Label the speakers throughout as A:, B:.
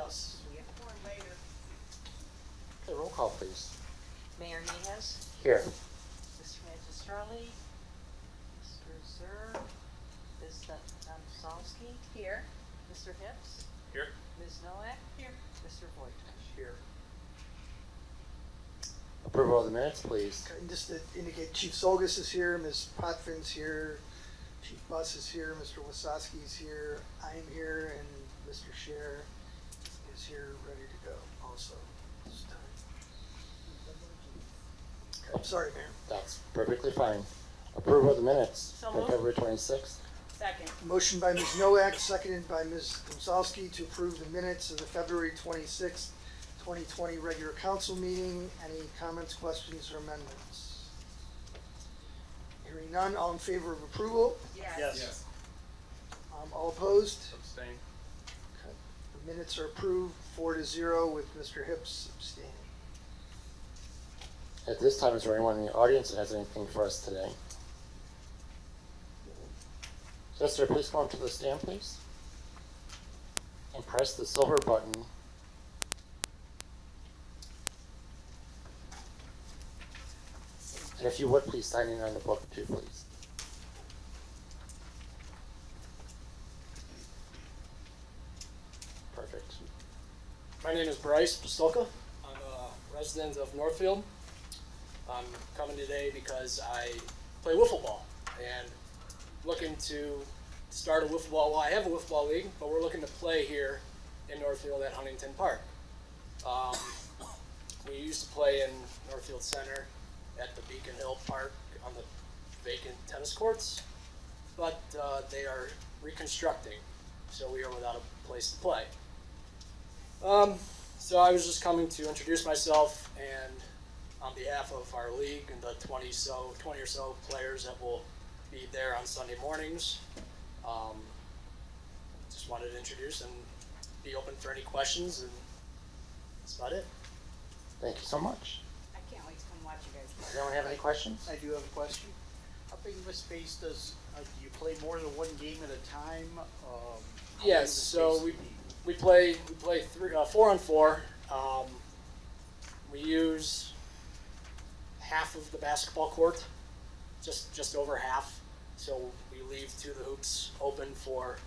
A: us.
B: We have one later.
C: Okay, roll call, please.
D: Mayor Nieves,
C: Here.
D: Mr. Magistrelli, Mr. Zer, Ms. Domzalski.
B: Here.
D: Mr. Hips.
A: Here.
D: Ms. Noack. Here. Mr. Voitovich.
A: Here.
C: Approval of the minutes, please.
E: Okay, and just to indicate, Chief Solgus is here, Ms. Potvin's here, Chief Buss is here, Mr. Wasowski's here, I'm here, and Mr. Scher is here, ready to go also this time. Okay, sorry, Mayor.
C: That's perfectly fine. Approval of the minutes
D: So
C: from
D: moved.
C: February 26th.
B: Second.
E: Motion by Ms. Noack, seconded by Ms. Domzalski to approve the minutes of the February 26th, 2020 regular council meeting. Any comments, questions, or amendments? Hearing none, all in favor of approval?
B: Yes.
A: Yes.
E: All opposed?
A: Abstain.
E: Okay. The minutes are approved 4-0 with Mr. Hips abstaining.
C: At this time, is there anyone in the audience that has anything for us today? Jester, please come up to the stand, please. And press the silver button. And if you would, please sign in on the book too, please. Perfect.
F: My name is Bryce Pistolka. I'm a resident of Northfield. I'm coming today because I play wiffle ball and looking to start a wiffle ball. Well, I have a wiffle ball league, but we're looking to play here in Northfield at Huntington Park. We used to play in Northfield Center at the Beacon Hill Park on the vacant tennis courts, but they are reconstructing, so we are without a place to play. So I was just coming to introduce myself and on behalf of our league and the 20 or so players that will be there on Sunday mornings. Just wanted to introduce and be open for any questions, and that's about it.
C: Thank you so much.
B: I can't wait to come watch you guys
C: Does
B: play.
C: anyone have any questions?
A: I do have a question. How big of a space do you play more than one game at a time? How big
F: Yes,
A: of a
F: so
A: space do you need?
F: we play 4-on-4. We use half of the basketball court, just over half. So we leave two of the hoops open for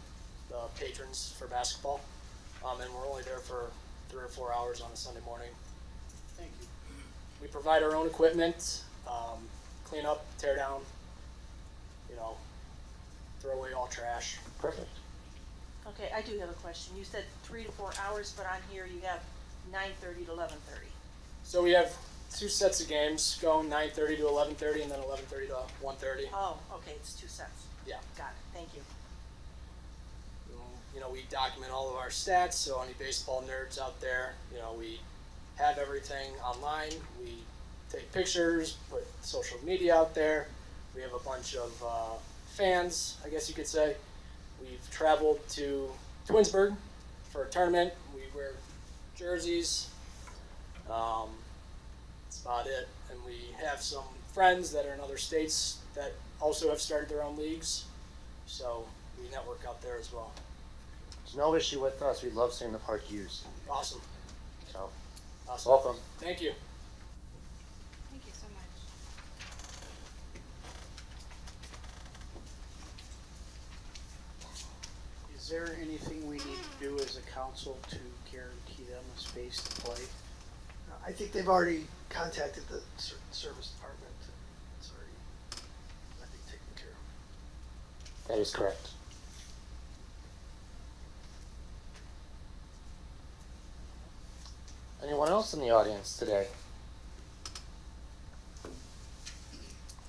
F: the patrons for basketball, and we're only there for 3 or 4 hours on a Sunday morning.
A: Thank you.
F: We provide our own equipment, clean up, tear down, throw away all trash.
C: Perfect.
D: Okay, I do have a question. You said 3 to 4 hours, but on here you have 9:30 to 11:30.
F: So we have 2 sets of games going 9:30 to 11:30 and then 11:30 to 1:30.
D: Oh, okay, it's 2 sets.
F: Yeah.
D: Got it, thank you.
F: We document all of our stats, so any baseball nerds out there, we have everything online. We take pictures, put social media out there. We have a bunch of fans, I guess you could say. We've traveled to Twinsburg for a tournament. We wear jerseys. That's about it. And we have some friends that are in other states that also have started their own leagues. So we network out there as well.
C: There's no issue with us. We love seeing the park used.
F: Awesome.
C: So,
F: Awesome.
C: welcome.
F: Thank you.
B: Thank you so much.
A: Is there anything we need to do as a council to guarantee them a space to play?
E: I think they've already contacted the service department. It's already, I think, taken care of.
C: That is correct. Anyone else in the audience today?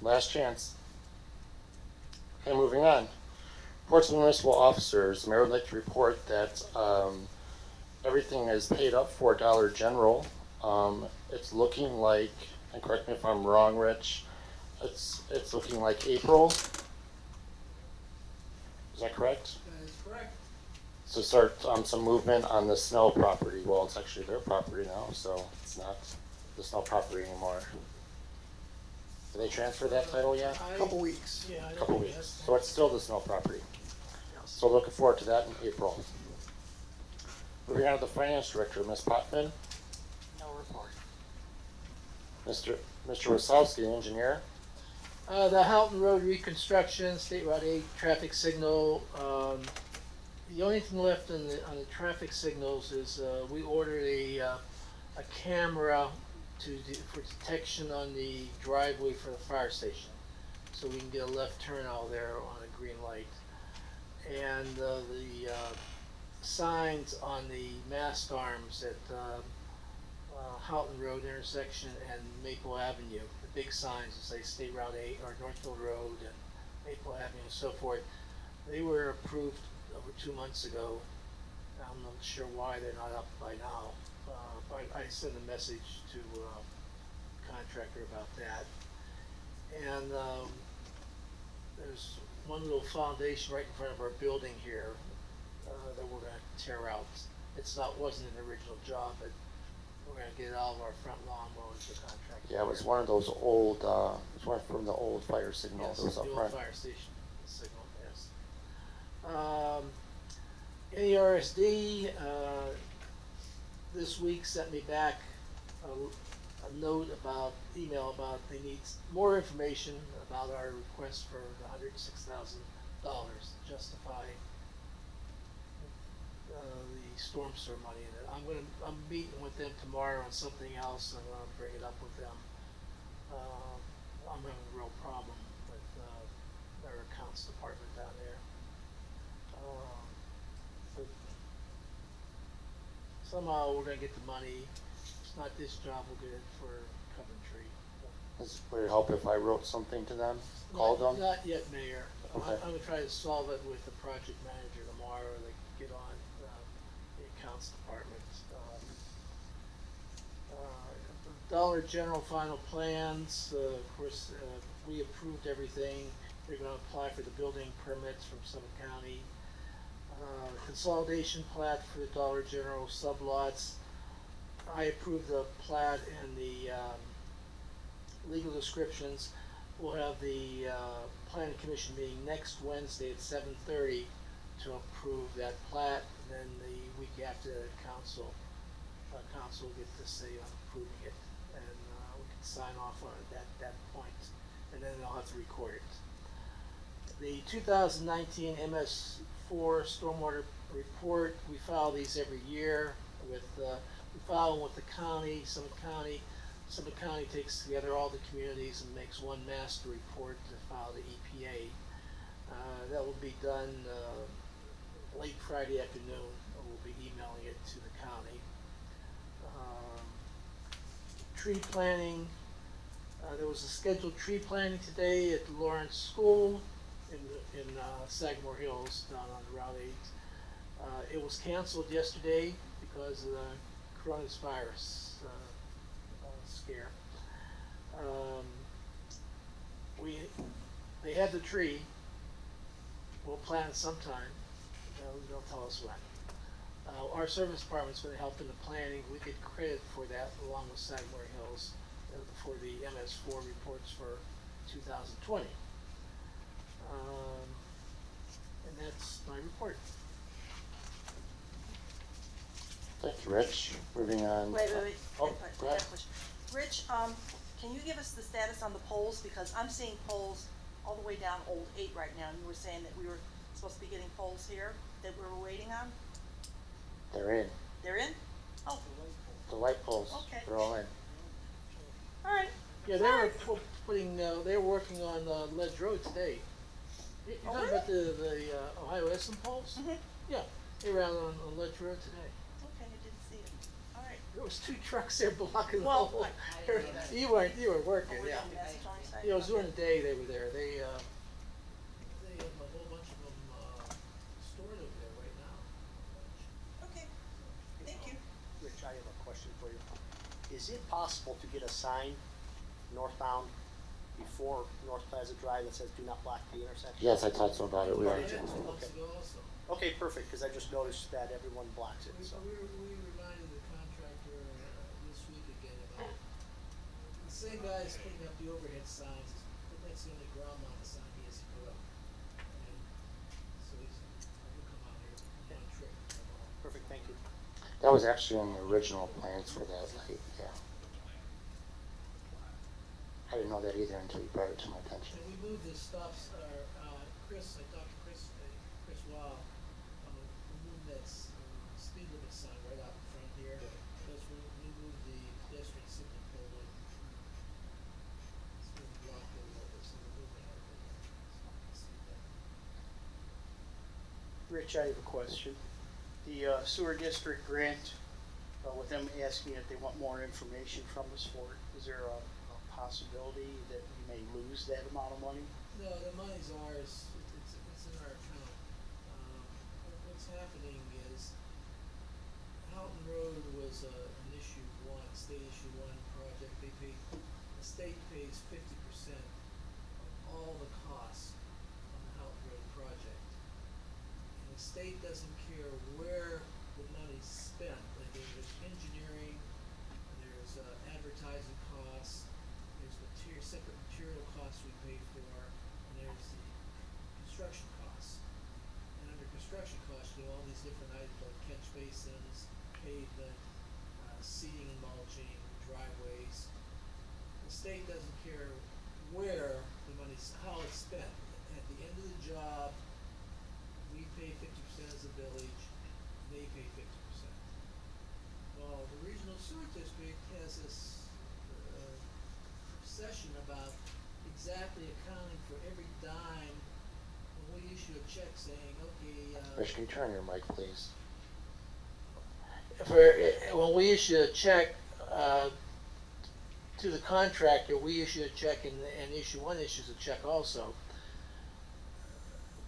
C: Last chance. Okay, moving on. Reports of municipal officers. The mayor would like to report that everything is paid up for Dollar General. It's looking like, and correct me if I'm wrong, Rich, it's looking like April. Is that correct?
G: That is correct.
C: So start some movement on the Snell property. Well, it's actually their property now, so it's not the Snell property anymore. Did they transfer that title yet?
E: Couple weeks.
G: Yeah, I
C: A couple
G: don't
C: weeks.
G: guess.
C: So it's still the Snell property.
E: Yes.
C: So looking forward to that in April. Moving on to the finance director, Ms. Potvin,
A: No report.
C: Mr. Wasowski, engineer.
G: The Houghton Road reconstruction, State Route 8 traffic signal. The only thing left on the traffic signals is we ordered a camera for detection on the driveway for the fire station, so we can get a left turn out there on a green light. And the signs on the mast arms at Houghton Road intersection and Maple Avenue, the big signs that say State Route 8 or Northfield Road and Maple Avenue and so forth, they were approved over 2 months ago. I'm not sure why they're not up by now. But I sent a message to contractor about that. And there's one little foundation right in front of our building here that we're going to tear out. Wasn't an original job, but we're going to get it out of our front lawn while it's the contractor.
C: Yeah, it was one of those old, it was one from the old fire signal.
G: Yes,
C: that was
G: the
C: up
G: old
C: front.
G: fire station signal, yes. NERSD, this week sent me back a note email about they need more information about our request for the $106,000 to justify the storm sewer money in it. I'm meeting with them tomorrow on something else, and I'm gonna bring it up with them. I'm having a real problem with their accounts department down there. But somehow we're gonna get the money. It's not this job, we'll get it for Coventry.
C: Would it help if I wrote something to them, called them?
G: Not yet, Mayor.
C: Okay.
G: I'm gonna try to solve it with the project manager tomorrow, like get on the accounts department. Dollar General final plans, of course, we approved everything. They're gonna apply for the building permits from Summit County. Consolidation plat for the Dollar General sublots. I approved the plat and the legal descriptions. We'll have the planning commission meeting next Wednesday at 7:30 to approve that plat, and then the week after the council will get to say on approving it, and we can sign off on it at that point, and then they'll have to record it. The 2019 MS4 stormwater report, we file these every year with, we file them with the county, Summit County takes together all the communities and makes one master report to file the EPA. That will be done late Friday afternoon, and we'll be emailing it to the county. Tree planting, there was a scheduled tree planting today at the Lawrence School in Sagamore Hills down on Route 8. It was canceled yesterday because of the coronavirus scare. They had the tree. We'll plant it sometime. They'll tell us when. Our service department's going to help in the planning. We get credit for that along with Sagamore Hills for the MS4 reports for 2020. And that's my report.
C: Thank you, Rich. Moving on.
D: Wait.
C: Oh,
D: I
C: go
D: have a
C: ahead.
D: question. Rich, can you give us the status on the polls? Because I'm seeing polls all the way down Old 8 right now, and you were saying that we were supposed to be getting polls here that we were waiting on?
C: They're in.
D: They're in? Oh,
C: The light poles,
D: Okay.
C: they're all in.
D: all right.
G: Yeah, they were putting, they were working on Ledge Road today. You're
D: Oh,
G: talking about the Ohio Edison poles?
D: Mhm.
G: Yeah, they were out on Ledge Road today.
D: Okay, I didn't see it. All right.
G: There was 2 trucks there blocking the
D: Well,
G: whole.
B: I didn't either.
G: You were working,
D: Oh, we're
G: yeah.
D: doing message on your side?
G: Yeah, it was during the
D: Okay.
G: day they were there. They have a whole bunch of them stored over there right now.
D: Okay, thank you.
H: Rich, I have a question for you. Is it possible to get a sign northbound before North Plaza Drive that says do not block the intersection?
C: Yes, I talked to them about it. We
G: Yeah,
C: already.
G: 2 months ago also.
H: Okay, perfect, because I just noticed that everyone blocks it, so.
G: We reminded the contractor this week again about the same guy's putting up the overhead signs, but that's the only ground mounted sign he has to put up. And so he'll come out here one trip.
H: Perfect, thank you.
C: That was actually in the original plans for that lake, yeah. I didn't know that either until you brought it to my attention.
G: And we moved the stops, Chris, I talked to Chris Wow, we moved that, speed limit sign right out in front here. Because we moved the pedestrian signal pole in. It's been blocked a little bit, so we're moving that over there. So you can see that.
A: Rich, I have a question. The sewer district grant, with them asking if they want more information from us for it, is there a possibility that we may lose that amount of money?
G: No, the money's ours, it's in our account. What's happening is, Houghton Road was an issue one, state issue one project. The state pays 50% of all the costs on the Houghton Road project. And the state doesn't care where the money's spent, like there's engineering, there's advertising costs, there's separate material costs we pay for, and there's the construction costs. And under construction costs, you know, all these different items like catch basins, pavement, seeding and mulching, driveways. The state doesn't care where the money's, how it's spent. At the end of the job, we pay 50% as a village, they pay 50%. Well, the regional sewer district has this obsession about exactly accounting for every dime when we issue a check saying, okay,
C: Rich, can you turn your mic, please?
G: when we issue a check to the contractor, we issue a check and issue one issues a check also.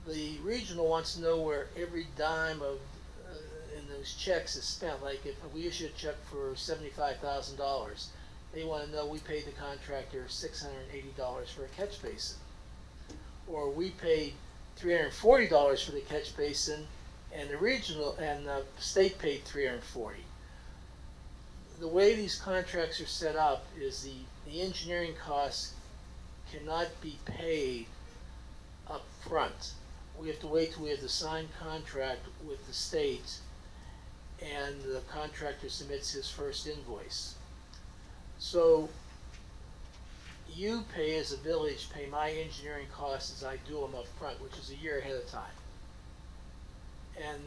G: The regional wants to know where every dime of in those checks is spent. Like if we issue a check for $75,000, they want to know we paid the contractor $680 for a catch basin, or we paid $340 for the catch basin, and the regional and the state paid $340. The way these contracts are set up is the engineering costs cannot be paid up front. We have to wait till we have the signed contract with the state and the contractor submits his first invoice. So you pay, as a village, pay my engineering costs as I do them up front, which is a year ahead of time. And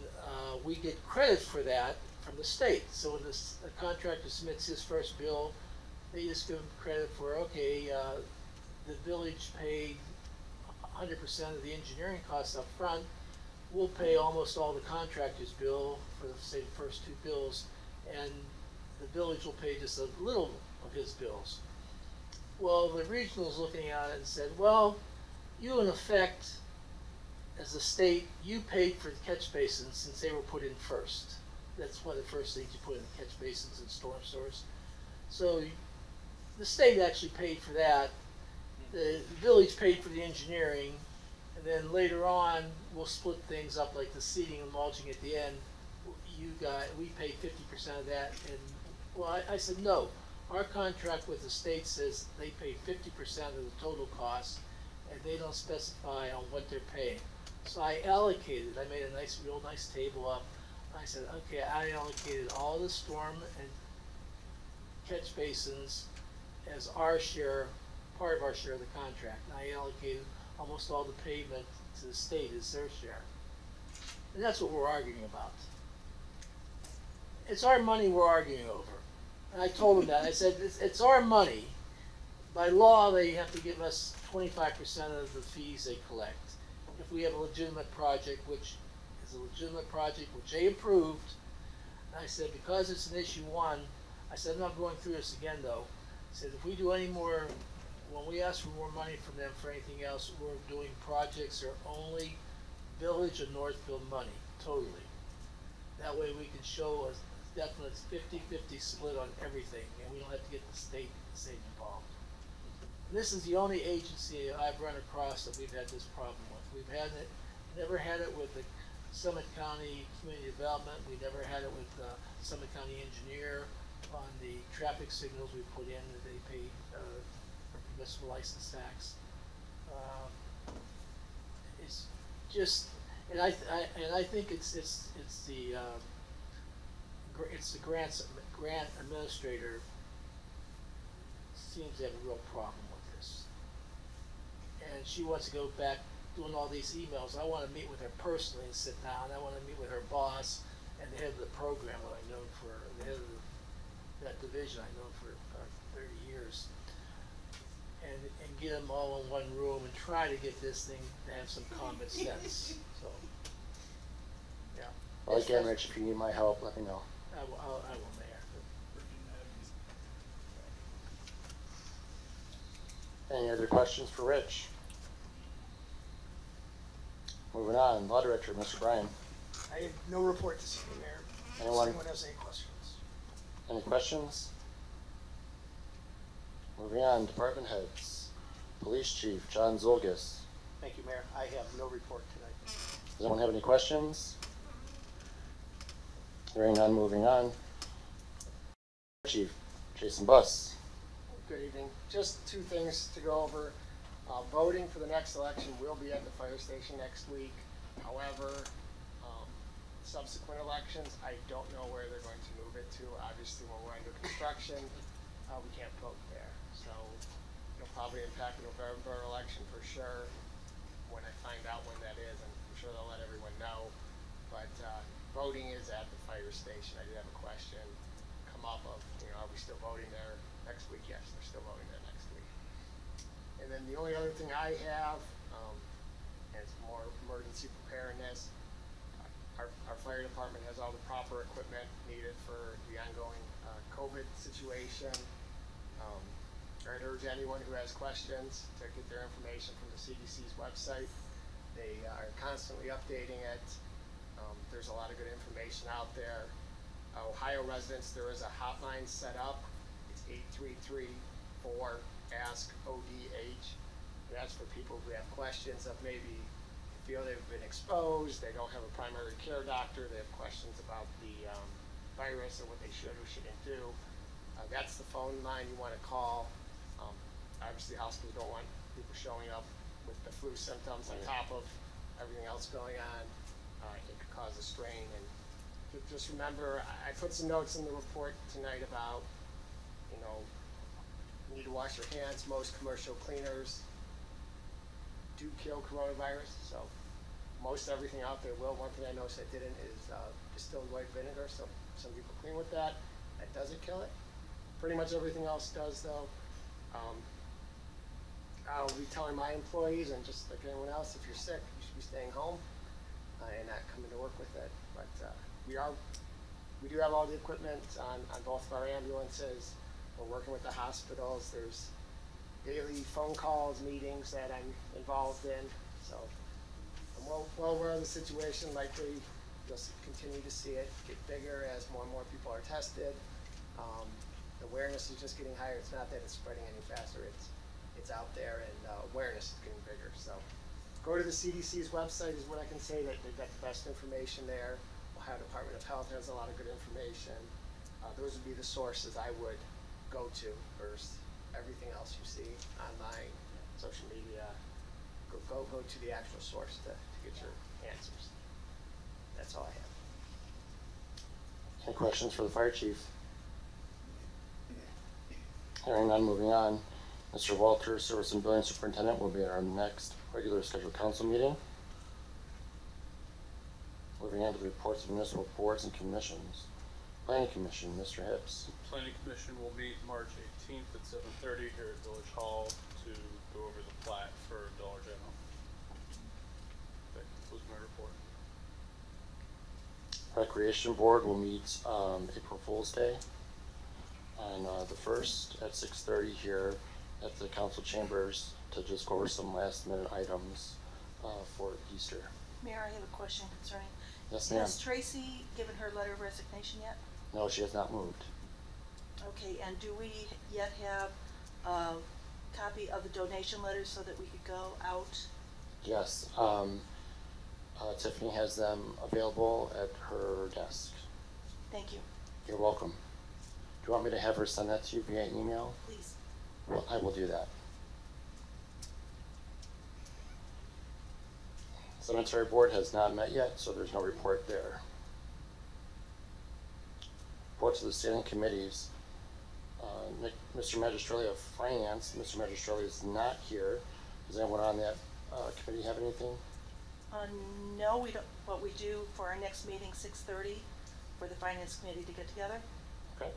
G: we get credit for that from the state. So when the contractor submits his first bill, they just give him credit for, okay, the village paid 100% of the engineering costs up front. We'll pay almost all the contractor's bill for, say, the first two bills, and the village will pay just a little of his bills. Well, the regional's looking at it and said, well, you in effect, as a state, you paid for the catch basins since they were put in first. That's one of the first things you put in, catch basins and storm sewers. So the state actually paid for that. The village paid for the engineering, and then later on we'll split things up, like the seeding and mulching at the end. We pay 50% of that, and well, I said no. Our contract with the state says they pay 50% of the total cost, and they don't specify on what they're paying. So I allocated. I made a real nice table up. I said, okay, I allocated all the storm and catch basins as our share, part of our share of the contract. And I allocated almost all the pavement to the state as their share. And that's what we're arguing about. It's our money we're arguing over. And I told them that. I said, it's our money. By law, they have to give us 25% of the fees they collect. If we have a legitimate project, which is a legitimate project, which they approved, and I said, because it's an issue one, I said, I'm not going through this again though. I said, if we do any more, when we ask for more money from them for anything else, we're doing projects that are only Village of Northfield money, totally. That way we can show a definite 50-50 split on everything, and we don't have to get the state involved. And this is the only agency I've run across that we've had this problem with. We've had it, never had it with the Summit County Community Development. We never had it with Summit County Engineer on the traffic signals we put in that they pay for municipal license tax. It's just, and I think it's the it's the grant administrator seems to have a real problem with this. And she wants to go back doing all these emails. I want to meet with her personally and sit down. I want to meet with her boss and the head of the program that I know for, the head of that division I know for 30 years. And get them all in one room and try to get this thing to have some common sense. So, yeah.
C: Well, again, Rich, if you need my help, let me know.
G: I will, Mayor.
C: Any other questions for Rich? Moving on, Law Director, Mr. Bryan.
E: I have no report this evening, Mayor.
C: Anyone?
E: If anyone has any questions?
C: Any questions? Moving on, Department Heads. Police Chief, John Zolgis.
H: Thank you, Mayor. I have no report tonight.
C: Does anyone have any questions? Hearing none, moving on. Chief, Jason Buss.
I: Good evening. Just two things to go over. Voting for the next election will be at the fire station next week. However, subsequent elections, I don't know where they're going to move it to. Obviously, when we're under construction, we can't vote there. So it'll probably impact the November election for sure. When I find out when that is, I'm sure they'll let everyone know. But voting is at the fire station. I did have a question come up of, are we still voting there next week? Yes, they're still voting there next week. And then the only other thing I have, and it's more emergency preparedness, our fire department has all the proper equipment needed for the ongoing COVID situation. I'd urge anyone who has questions to get their information from the CDC's website. They are constantly updating it. There's a lot of good information out there. Ohio residents, there is a hotline set up. It's 833-4-ASK-ODH. That's for people who have questions of maybe feel they've been exposed, they don't have a primary care doctor, they have questions about the virus or what they should or shouldn't do. That's the phone line you want to call. Obviously, hospitals don't want people showing up with the flu symptoms on top of everything else going on. It could cause a strain. And just remember, I put some notes in the report tonight about, you need to wash your hands. Most commercial cleaners do kill coronavirus, so most everything out there will. One thing I noticed that didn't is distilled white vinegar, so some people clean with that. That doesn't kill it. Pretty much everything else does, though. I'll be telling my employees, and just like anyone else, if you're sick, you should be staying home and not coming to work with it. But we do have all the equipment on both of our ambulances. We're working with the hospitals. There's daily phone calls, meetings that I'm involved in. So I'm well aware of the situation. Likely you'll continue to see it get bigger as more and more people are tested. Awareness is just getting higher. It's not that it's spreading any faster. It's out there, and awareness is getting bigger. So go to the CDC's website is what I can say. That they've got the best information there. Ohio Department of Health has a lot of good information. Those would be the sources I would go to first. Everything else you see online, social media, go to the actual source to get your answers. That's all I have.
C: Any questions for the fire chief? Hearing none, moving on. Mr. Walter, Service and Building Superintendent, will be at our next regular scheduled council meeting. Moving on to the reports of municipal boards and commissions. Planning Commission, Mr. Hips.
J: Planning Commission will meet March 18th at 7:30 here at Village Hall to go over the plat for Dollar General. That concludes my report.
C: Recreation Board will meet April Fool's Day on the 1st at 6:30 here at the council chambers to just go over some last minute items for Easter.
D: Mayor, I have a question concerning.
C: Yes, ma'am.
D: Has Tracy given her letter of resignation yet?
C: No, she has not moved.
D: Okay, and do we yet have a copy of the donation letter so that we could go out?
C: Yes, Tiffany has them available at her desk.
D: Thank you.
C: You're welcome. Do you want me to have her send that to you via email?
D: Please.
C: Well, I will do that. Cemetery Board has not met yet, so there's no report there. Reports of the standing committees. Mr. Magistrelli of Finance. Mr. Magistrelli is not here. Does anyone on that committee have anything?
D: No, we don't, but we do for our next meeting, 6:30, for the finance committee to get together.
C: Okay.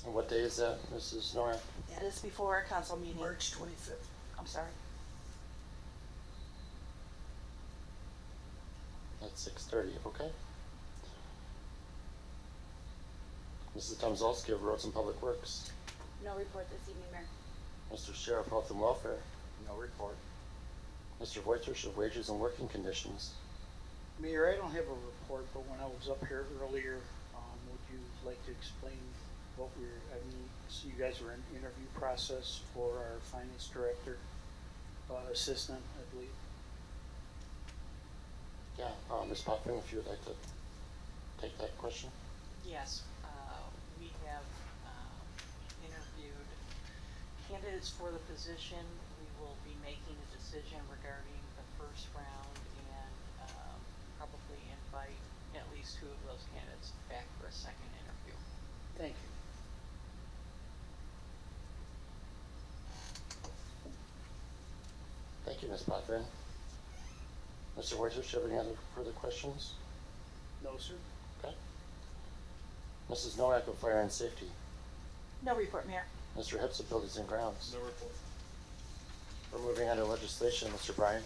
C: And what day is that, Mrs. Nowak?
D: That is before our council meeting.
E: March 25th.
D: I'm sorry.
C: At 6:30, okay. Mrs. Tomzalski of Roads and Public Works.
B: No report this evening, Mayor.
C: Mr. Sheriff, Health and Welfare.
I: No report.
C: Mr. Voitrich of Wages and Working Conditions.
A: Mayor, I don't have a report, but when I was up here earlier, would you like to explain what so you guys were in interview process for our finance director, assistant, I believe.
C: Yeah, Ms. Potvin, if you would like to take that question.
K: Yes, we have interviewed candidates for the position. We will be making a decision regarding the first round and probably invite at least 2 of those candidates back for a second interview.
A: Thank you.
C: Thank you, Ms. Potvin. Mr. Voitrich, do you have any other further questions?
A: No, sir.
C: Okay. Mrs. Nowak of Fire and Safety.
D: No report, Mayor.
C: Mr. Hips of Buildings and Grounds.
J: No report.
C: We're moving on to legislation. Mr. Bryan.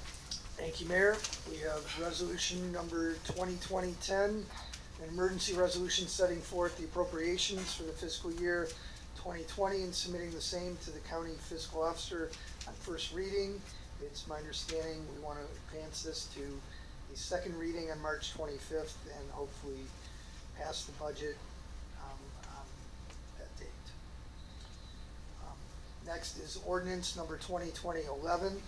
E: Thank you, Mayor. We have resolution number 2020-10, an emergency resolution setting forth the appropriations for the fiscal year 2020 and submitting the same to the county fiscal officer on first reading. It's my understanding we want to advance this to a second reading on March 25th and hopefully pass the budget on that date. Next is ordinance number 2020-11, an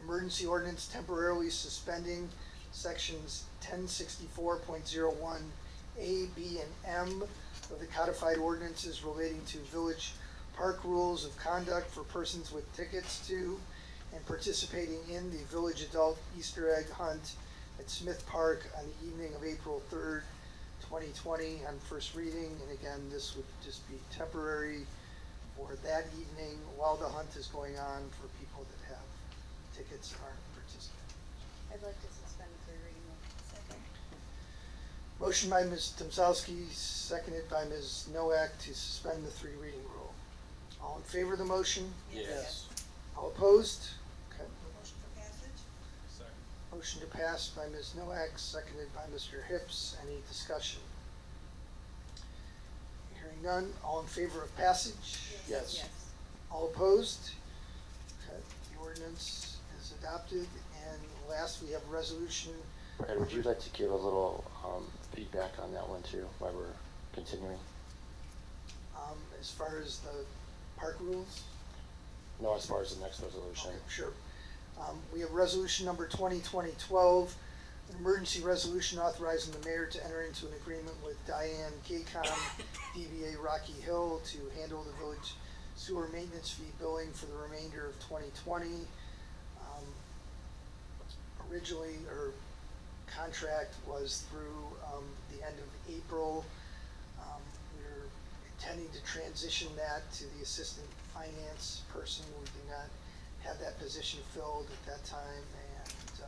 E: emergency ordinance temporarily suspending sections 1064.01 A, B, and M of the codified ordinances relating to village park rules of conduct for persons with tickets to and participating in the village adult Easter egg hunt at Smith Park on the evening of April 3rd, 2020 on first reading. And again, this would just be temporary for that evening while the hunt is going on for people that have tickets and aren't participating.
B: I'd like to suspend the 3rd reading. Second.
E: Motion by Ms. Tomzalski, seconded by Ms. Nowak to suspend the 3 reading rule. All in favor of the motion?
A: Yes.
E: All opposed? Okay.
D: Motion for passage?
J: Second.
E: Motion to pass by Ms. Nowak, seconded by Mr. Hips. Any discussion? Hearing none. All in favor of passage?
A: Yes.
E: All opposed? Okay. The ordinance is adopted. And last, we have resolution.
C: Brad, would you like to give a little feedback on that one too, while we're continuing?
E: As far as the park rules?
C: No, as far as the next resolution.
E: Okay, sure. We have resolution number 2020-12, an emergency resolution authorizing the mayor to enter into an agreement with Diane KCOM, DBA Rocky Hill, to handle the village sewer maintenance fee billing for the remainder of 2020. Originally, her contract was through the end of April. We're intending to transition that to the assistant finance person. We do not have that position filled at that time and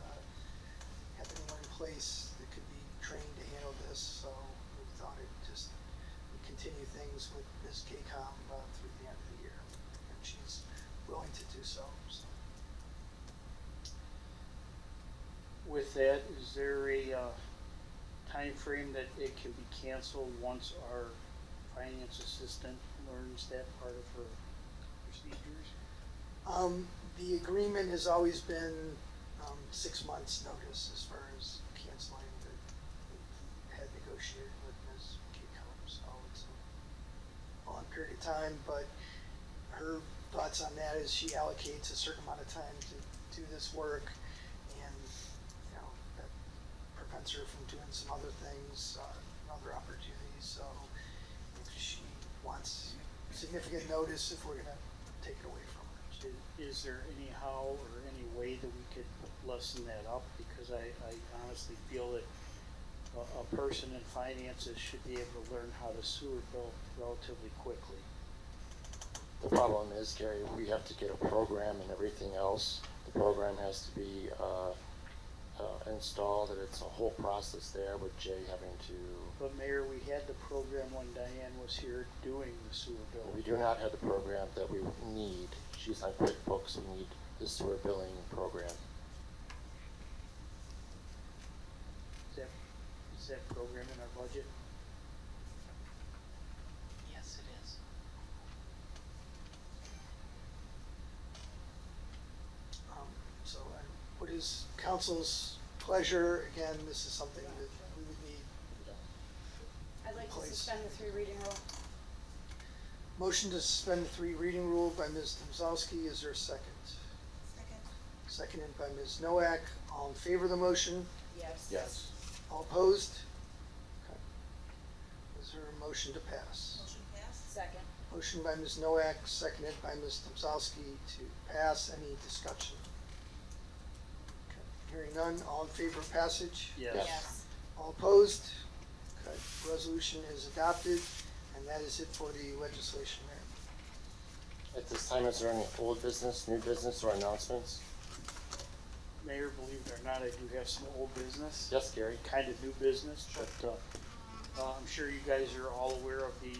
E: have anyone in place that could be trained to handle this. So we thought it just would continue things with Ms. KCOM through the end of the year, and she's willing to do so.
A: With that, is there a time frame that it can be canceled once our finance assistant learns that part of her procedures?
E: The agreement has always been 6 months notice as far as canceling that we had negotiated with Ms. KCOM. So it's a long period of time, but her thoughts on that is she allocates a certain amount of time to do this work, and that prevents her from doing some other things, other opportunities. So if she wants significant notice, if we're going to take it away from her.
A: Is there anyhow or any way that we could lessen that up? Because I honestly feel that a person in finances should be able to learn how to sewer bill relatively quickly.
C: The problem is, Gary, we have to get a program and everything else. The program has to be installed, and it's a whole process there with Jay having to.
A: But Mayor, we had the program when Diane was here doing the sewer bill.
C: We do not have the program that we need. She's on QuickBooks. We need the sewer billing program.
A: Is that program in our budget?
K: Yes, it is.
E: So what is council's pleasure? Again, this is something that we would need.
B: I'd like to
E: Please.
B: suspend the 3 reading rule.
E: Motion to suspend the 3 reading rule by Ms. Domzowski. Is there a second?
D: Second.
E: Seconded by Ms. Noack. All in favor of the motion?
B: Yes.
C: Yes.
E: All opposed? Okay. Is there a motion to pass?
D: Motion passed.
B: Second.
E: Motion by Ms. Noack, seconded by Ms. Domzowski to pass. Any discussion? Okay. Hearing none. All in favor of passage?
A: Yes.
B: Yes.
E: All opposed? Okay. Resolution is adopted, and that is it for the legislation, Mayor.
C: At this time, is there any old business, new business, or announcements?
A: Mayor, believe it or not, I do have some old business.
C: Yes, Gary.
A: Kind of new business, but I'm sure you guys are all aware of the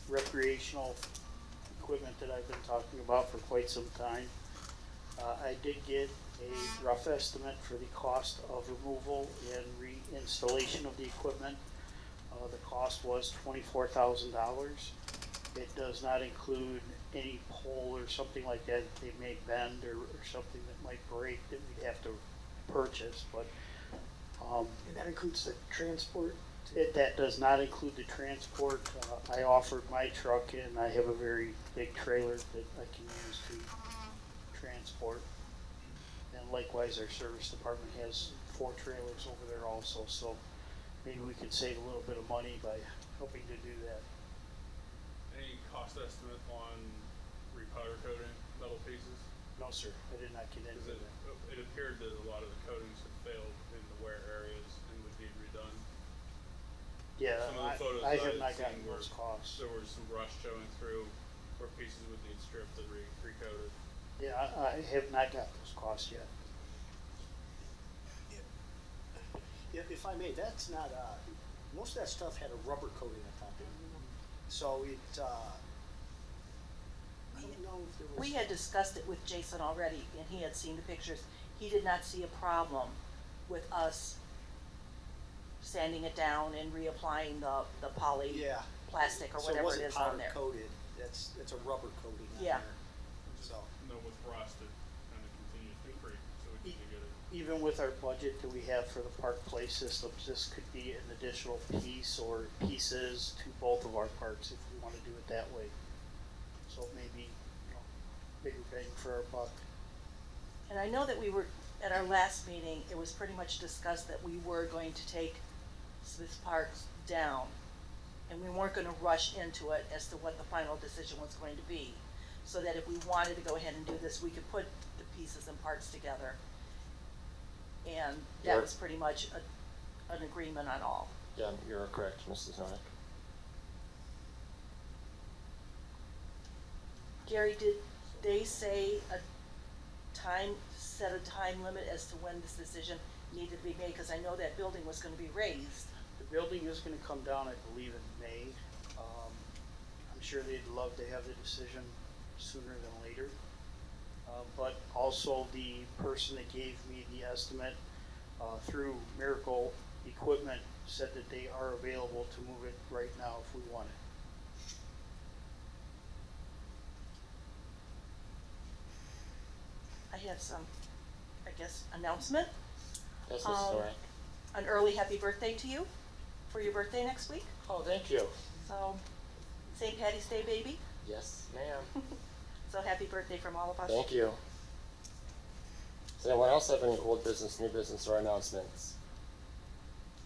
A: recreational equipment that I've been talking about for quite some time. I did get a rough estimate for the cost of removal and reinstallation of the equipment. The cost was $24,000. It does not include any pole or something like that they may bend or something that might break that we'd have to purchase, but
E: And that includes the transport?
A: that does not include the transport. I offered my truck, and I have a very big trailer that I can use to transport. And likewise, our service department has 4 trailers over there also, so maybe we could save a little bit of money by helping to do that.
J: Any cost estimate on repowder coating metal pieces?
A: No, sir, I did not get into
J: Because
A: that.
J: it appeared that a lot of the coatings had failed in the wear areas and would need redone.
A: Yeah,
J: Some of the photos
A: I
J: that
A: have
J: I'd
A: not
J: seen
A: gotten
J: were-
A: those costs.
J: There was some rust showing through where pieces would need stripped and recoated.
A: Yeah, I have not got those costs yet.
H: If I may, that's not, most of that stuff had a rubber coating on top of it. So it, I don't know if there was.
D: We had discussed it with Jason already, and he had seen the pictures. He did not see a problem with us sanding it down and reapplying the poly
H: Yeah.
D: plastic or
H: So
D: whatever it
H: wasn't
D: is on
H: powder
D: there.
H: coated, it's a rubber coating on
D: Yeah.
H: there. So,
J: No, with rust, it kind of continues to creep, so we need to get it.
A: Even with our budget that we have for the park play systems, this could be an additional piece or pieces to both of our parks if we want to do it that way. So maybe, bigger bang for our buck.
D: And I know that we were, at our last meeting, it was pretty much discussed that we were going to take Smith Parks down. And we weren't gonna rush into it as to what the final decision was going to be. So that if we wanted to go ahead and do this, we could put the pieces and parts together. And that
C: Sure.
D: was pretty much an agreement on all.
C: Yeah, you're correct, Mrs. Noack.
D: Gary, did they say set a time limit as to when this decision needed to be made? Cause I know that building was gonna be raised.
A: The building is gonna come down, I believe, in May. I'm sure they'd love to have the decision sooner than later. But also the person that gave me the estimate, through Miracle Equipment said that they are available to move it right now if we want it.
D: I have some, I guess, announcement.
C: Yes, Mrs. Noack.
D: An early happy birthday to you for your birthday next week.
C: Oh, thank you.
D: So, St. Patty's Day, baby.
C: Yes, ma'am.
D: So happy birthday from all of us.
C: Thank you. Does anyone else have any old business, new business, or announcements?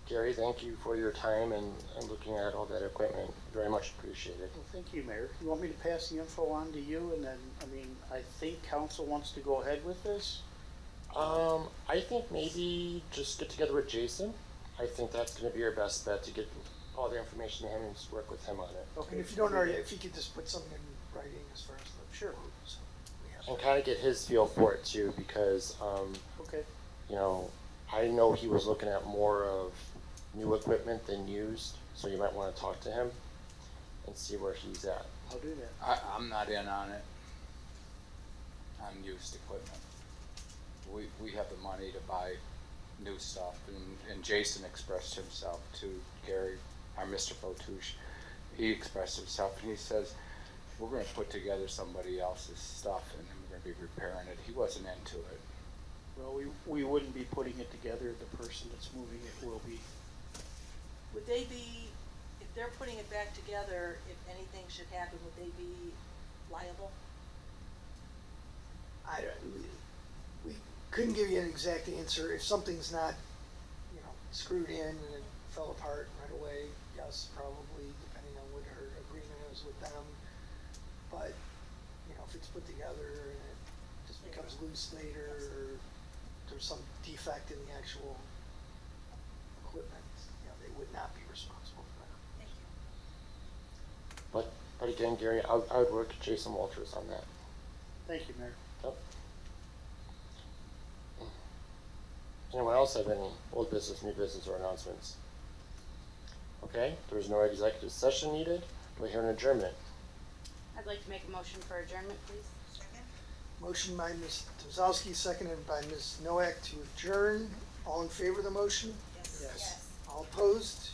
C: Gary, thank you for your time and looking at all that equipment. Very much appreciated.
A: Well, thank you, Mayor. You want me to pass the info on to you, and then, I mean, I think council wants to go ahead with this?
C: I think maybe just get together with Jason. I think that's gonna be your best bet to get all the information to him and just work with him on it.
A: Okay.
E: And if you don't already, if you could just put something in writing as far as the.
A: Sure.
E: So we have
C: And
E: that.
C: kind of get his feel for it too, because,
A: Okay.
C: you know, I know he was looking at more of new equipment than used, so you might want to talk to him and see where he's at.
A: I'll do that.
L: I'm not in on it, on used equipment. We have the money to buy new stuff, and Jason expressed himself to Gary, our Mr. Fotouche. He expressed himself and he says, we're gonna put together somebody else's stuff and then we're gonna be repairing it. He wasn't into it.
A: Well, we wouldn't be putting it together. The person that's moving it will be.
D: Would they be, if they're putting it back together, if anything should happen, would they be liable?
E: We couldn't give you an exact answer. If something's not, screwed in and it fell apart right away, yes, probably, depending on what her agreement is with them. But, if it's put together and it just becomes loose later, or there's some defect in the actual equipment, they would not be responsible for that.
D: Thank you.
C: But again, Gary, I would work with Jason Walters on that.
A: Thank you, Mayor.
C: Yep. Anyone else have any old business, new business, or announcements? Okay, there's no executive session needed. Do I hear an adjournment?
B: I'd like to make a motion for adjournment, please.
D: Second?
E: Motion by Ms. Tozowski, seconded by Ms. Noack to adjourn. All in favor of the motion?
D: Yes.
A: Yes.
E: All opposed?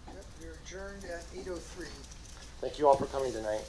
E: Yep, we're adjourned at 8:03.
C: Thank you all for coming tonight.